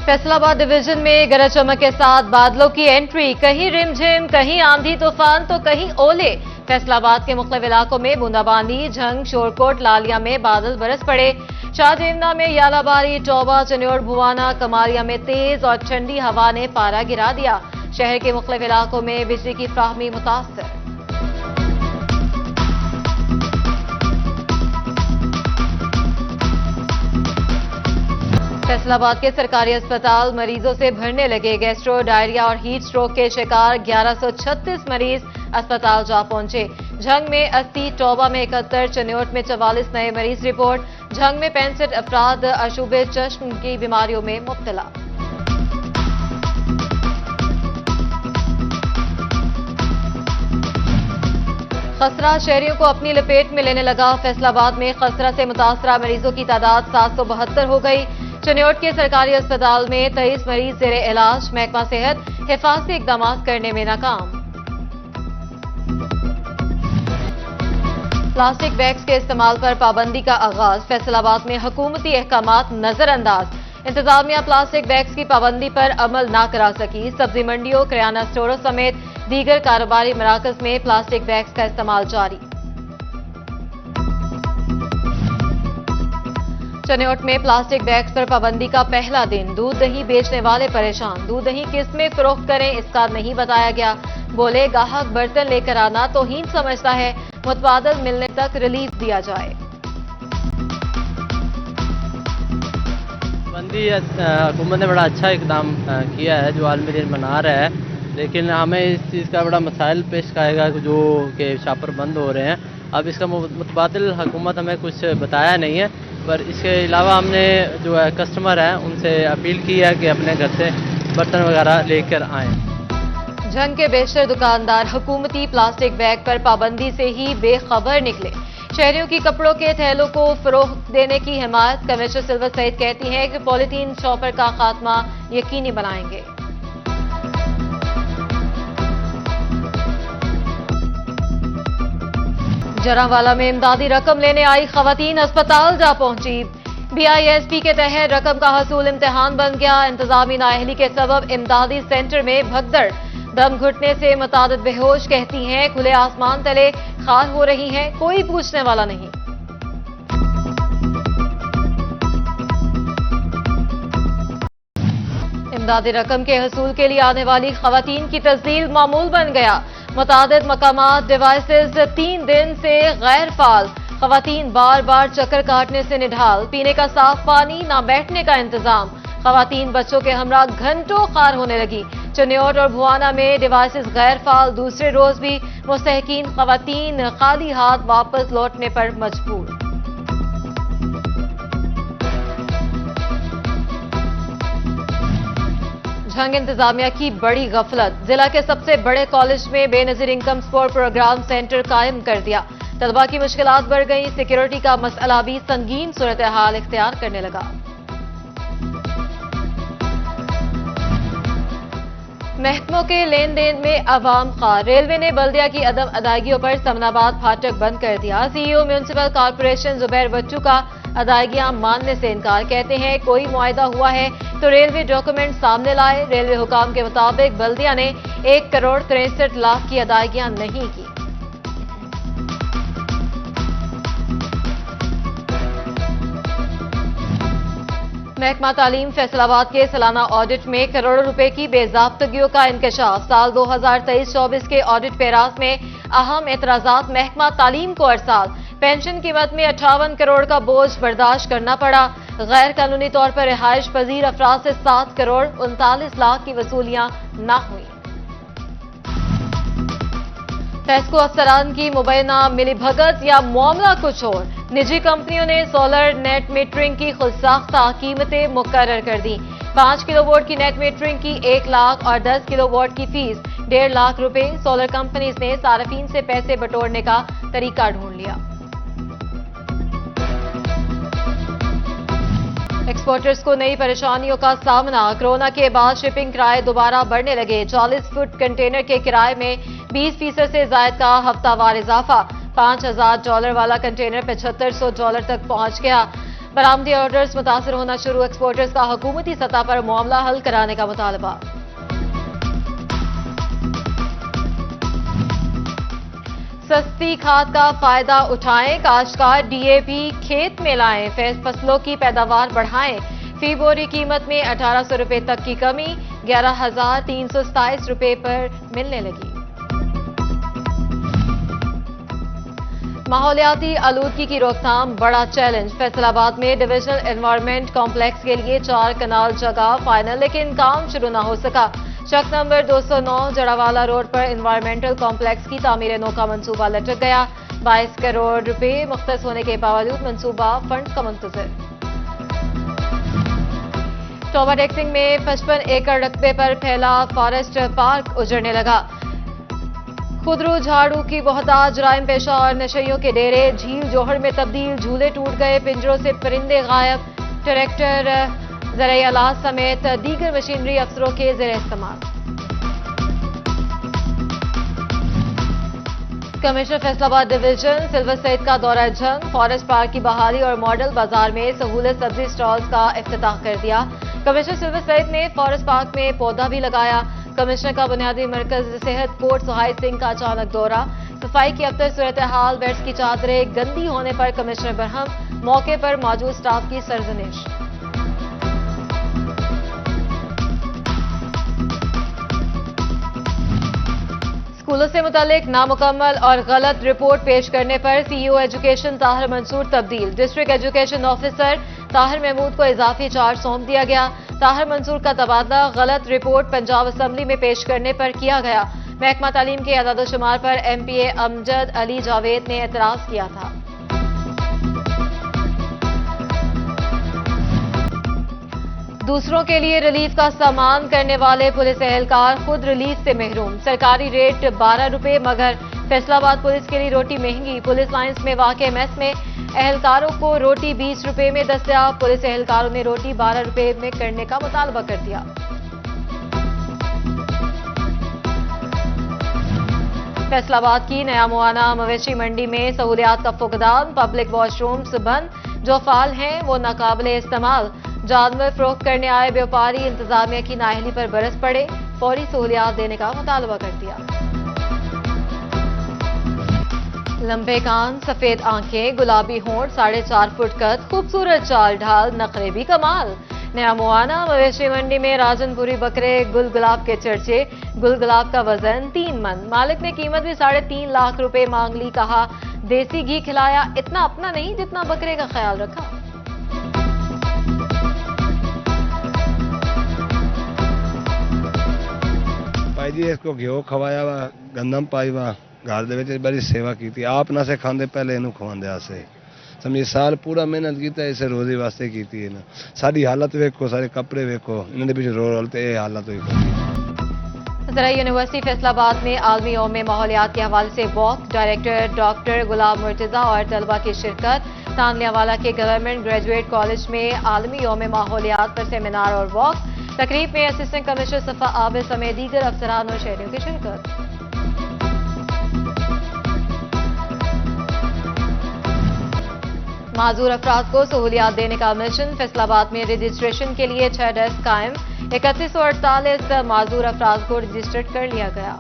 Faisalabad division में गरज चमक के साथ बादलों की एंट्री, कहीं रिमझिम, कहीं आंधी तूफान तो कहीं ओले। फैसलाबाद के मुख्तलिफ इलाकों में बूंदाबांदी, झंग, शोरकोट, लालिया में बादल बरस पड़े। शाहजेमना में यालाबारी, टोबा, चन्योड़, भुवाना, कमारिया में तेज और ठंडी हवा ने पारा गिरा दिया। शहर के मुख्तलिफ इलाकों में बिजली की फ्राहमी मुतासर। फैसलाबाद के सरकारी अस्पताल मरीजों से भरने लगे। गैस्ट्रो, डायरिया और हीट स्ट्रोक के शिकार 1136 मरीज अस्पताल जा पहुंचे। झंग में 80, टोबा में 71, चन्योट में 44 नए मरीज रिपोर्ट। झंग में 65 अफराद अशूबे चश्म की बीमारियों में मुब्तला। खसरा शहरियों को अपनी लपेट में लेने लगा। फैसलाबाद में खसरा से मुतासरा मरीजों की तादाद 772 हो गई। चन्योट के सरकारी अस्पताल में 23 मरीज जेर इलाज। महकमा सेहत हिफाजती इकदाम करने में नाकाम। प्लास्टिक बैग्स के इस्तेमाल पर पाबंदी का आगाज। फैसलाबाद में हुकूमती अहकामात नजरअंदाज। इंतजामिया प्लास्टिक बैग्स की पाबंदी पर अमल ना करा सकी। सब्जी मंडियों, किराना स्टोरों समेत दीगर कारोबारी मराकज में प्लास्टिक बैग्स का इस्तेमाल जारी। चन्योट में प्लास्टिक बैग्स पर पाबंदी का पहला दिन। दूध दही बेचने वाले परेशान। दूध दही किस में फरोख्त करें इसका नहीं बताया गया। बोले गाहक बर्तन लेकर आना तौहीन समझता है, मुतबादल मिलने तक रिलीफ दिया जाए। पाबंदी हुकूमत ने बड़ा अच्छा इकदाम किया है, जो आलमी दिन मना रहा है, लेकिन हमें इस चीज़ का बड़ा मसाइल पेश आएगा जो कि शापर बंद हो रहे हैं। अब इसका मुतबादिल हुकूमत हमें कुछ बताया नहीं है, पर इसके अलावा हमने जो है कस्टमर हैं उनसे अपील की है कि अपने घर से बर्तन वगैरह लेकर आएँ। झंग के बेशतर दुकानदार हुकूमती प्लास्टिक बैग पर पाबंदी से ही बेखबर निकले। शहरियों की कपड़ों के थैलों को फरोख्त देने की हिमायत। कमिश्नर सिल्वर सईद कहती हैं कि पॉलीथीन शॉपर का खात्मा यकीनी बनाएंगे। जरावाला में इमदादी रकम लेने आई खवातीन अस्पताल जा पहुंची। BISP के तहत रकम का हसूल इम्तिहान बन गया। इंतजामी नाअहली के सबब इमदादी सेंटर में भगदड़। दम घुटने से मुतादिद बेहोश, कहती हैं खुले आसमान तले खाल हो रही हैं, कोई पूछने वाला नहीं। इमदादी रकम के हसूल के लिए आने वाली खवातीन की तस्दील मामूल बन गया। मुतादिद मकामात, डिवाइसेस 3 दिन से गैर फाल। खवातीन बार बार चक्कर काटने से निढाल। पीने का साफ पानी, ना बैठने का इंतजाम। खवातीन बच्चों के हमरा घंटों खार होने लगी। चन्योट और भुवाना में डिवाइसेस गैर फाल। दूसरे रोज भी मुस्तहकीन खवातीन खाली हाथ वापस लौटने पर मजबूर। झंग इंतजामिया की बड़ी गफलत। जिला के सबसे बड़े कॉलेज में Benazir income support program centre कायम कर दिया। तलबा की मुश्किलात बढ़ गई। सिक्योरिटी का मसला भी संगीन सूरत हाल इख्तियार करने लगा। महकमों के लेन देन में अवाम खार। रेलवे ने बल्दिया की अदम अदायगियों पर समनाबाद फाटक बंद कर दिया। CEO म्यूनिसिपल कॉर्पोरेशन जुबैर बच्चू का अदायगियां मानने से इनकार। कहते हैं कोई मुआहदा हुआ है तो रेलवे डॉक्यूमेंट सामने लाए। रेलवे हुकाम के मुताबिक बल्दिया ने 1 करोड़ 63 लाख की अदायगियां नहीं की। महकमा तालीम फैसलाबाद के सालाना ऑडिट में करोड़ों रुपए की बेजाब्तगियों का इंकशाफ। साल 2023-24 के ऑडिट पेरास में अहम एतराजात। महकमा तालीम को अरसाल। पेंशन कीमत में 58 करोड़ का बोझ बर्दाश्त करना पड़ा। गैर कानूनी तौर पर रिहाइश पजीर अफराद से 7 करोड़ 39 लाख की वसूलियां ना हुई। टेस्को अफसरान की मुबैना मिलीभगत या मामला कुछ और। निजी कंपनियों ने सोलर नेट मीटरिंग की खुदसाख्ता कीमतें मुकर्रर कर दी। 5 किलोवाट की नेट मीटरिंग की 1 लाख और 10 किलोवाट की फीस 1.5 लाख रुपए। सोलर कंपनीज ने सार्फिन से पैसे बटोरने का तरीका ढूंढ लिया। एक्सपोर्टर्स को नई परेशानियों का सामना। कोरोना के बाद शिपिंग किराए दोबारा बढ़ने लगे। 40 फुट कंटेनर के किराए में 20% से ज्यादा का हफ्तावार इजाफा। $5,000 वाला कंटेनर $7,500 तक पहुंच गया। बरामदी ऑर्डर्स मुतासर होना शुरू, एक्सपोर्टर्स का हुकूमती सतह पर मामला हल कराने का मुतालबा। सस्ती खाद का फायदा उठाएं, काश्तकार डीएपी खेत में लाएं, फसलों की पैदावार बढ़ाएं। फी बोरी कीमत में 1800 रुपए तक की कमी 11,327 रुपए पर मिलने लगी। माहौलियाती आलूदगी की रोकथाम बड़ा चैलेंज, फैसलाबाद में डिविजनल एनवायरनमेंट कॉम्प्लेक्स के लिए 4 कनाल जगह फाइनल, लेकिन काम शुरू न हो सका। शक नंबर 209 जड़ावाला रोड पर एनवायरमेंटल कॉम्प्लेक्स की तामीर नो का मंसूबा लटक गया। 22 करोड़ रुपए मुख्तस होने के बावजूद मंसूबा फंड का मुंतजर। टोबा टेक्सिंग में 55 एकड़ रकबे पर फैला फॉरेस्ट पार्क उजड़ने लगा। खुदरू झाड़ू की बहुताज, जराइम पेशा और नशइयों के डेरे, झील जोहर में तब्दील, झूले टूट गए, पिंजरों से परिंदे गायब, ट्रैक्टर ज़राई आलात समेत दीगर मशीनरी अफसरों के ज़ेर इस्तेमाल। कमिश्नर फैसलाबाद डिवीजन सिल्वर सईद का दौरा जंग, फॉरेस्ट पार्क की बहाली और मॉडल बाजार में सहूलत सब्जी स्टॉल्स का इफ्तिताह कर दिया। कमिश्नर सिल्वर सईद ने फॉरेस्ट पार्क में पौधा भी लगाया। कमिश्नर का बुनियादी मरकज सेहत कोट सुहाई सिंह का अचानक दौरा, सफाई की अबतर सूरत हाल, बेड्स की चादरें गंदी होने पर कमिश्नर बरहम, मौके पर मौजूद स्टाफ की सरजनिश। स्कूलों से मुतालिक नामुकम्मल और गलत रिपोर्ट पेश करने पर सीईओ एजुकेशन ताहिर मंसूर तब्दील, district education officer Tahir Mahmood को इजाफी चार्ज सौंप दिया गया। ताहिर मंसूर का तबादला गलत रिपोर्ट पंजाब असम्बली में पेश करने पर किया गया। महकमा तालीम के अदाद-ओ-शुमार पर एमपीए अमजद अली जावेद ने एतराज किया था। दूसरों के लिए रिलीफ का सामान करने वाले पुलिस एहलकार खुद रिलीफ से महरूम, सरकारी रेट 12 रुपए, मगर फैसलाबाद पुलिस के लिए रोटी महंगी। पुलिस लाइंस में वाक़े मेस में एहलकारों को रोटी 20 रुपए में दस्तयाब, पुलिस एहलकारों ने रोटी 12 रुपए में करने का मुतालबा कर दिया। फैसलाबाद की नया मुआना मवेशी मंडी में सहूलियात का फुकदान, पब्लिक वॉशरूम्स बंद, जो फाल हैं वो नाकाबिले इस्तेमाल। जानवर फरोख्त करने आए व्यापारी इंतजामिया की नाअहली पर बरस पड़े, फौरी सहूलियात देने का मुतालबा कर दिया। लंबे कान, सफेद आंखें, गुलाबी होंठ, 4.5 फुट कद, खूबसूरत चाल ढाल, नखरे भी कमाल। नया मुआना मवेशी मंडी में राजनपुरी बकरे गुल गुलाब के चर्चे, गुल गुलाब का वजन 3 मन। मालिक ने कीमत भी 3.5 लाख रुपए मांग ली, कहा देसी घी खिलाया, इतना अपना नहीं जितना बकरे का ख्याल रखा। भाई जी इसको घ्यो खवाया वा, गंदम पाई वा, घर दे विच बड़ी सेवा की। आप ना से खाते पहले इनू खवांदे आसे समझी, साल पूरा मेहनत की, इसे रोजी वास्ते की ना। साडी हालत वेखो, सारे कपड़े वेखो, इन्होंने पिछले रो रोल तो यह हालत हुई। ज़राई यूनिवर्सिटी फैसलाबाद में आलमी यौम माहौलियात के हवाले से वॉक, डायरेक्टर डॉक्टर गुलाम मुर्तजा और तलबा की शिरकत। तानलियावाला के गवर्नमेंट ग्रेजुएट कॉलेज में आलमी यौम माहौलियात पर सेमिनार और वॉक। तकरीब में असिस्टेंट कमिश्नर सफा आबिद समेत दीगर अफसरान और शहरियों की शिरकत। माजूर अफराद को सहूलियात देने का मिशन, फैसलाबाद में रजिस्ट्रेशन के लिए 6 डेस्क कायम, 3148 माजूर अफराद को रजिस्टर्ड कर लिया गया।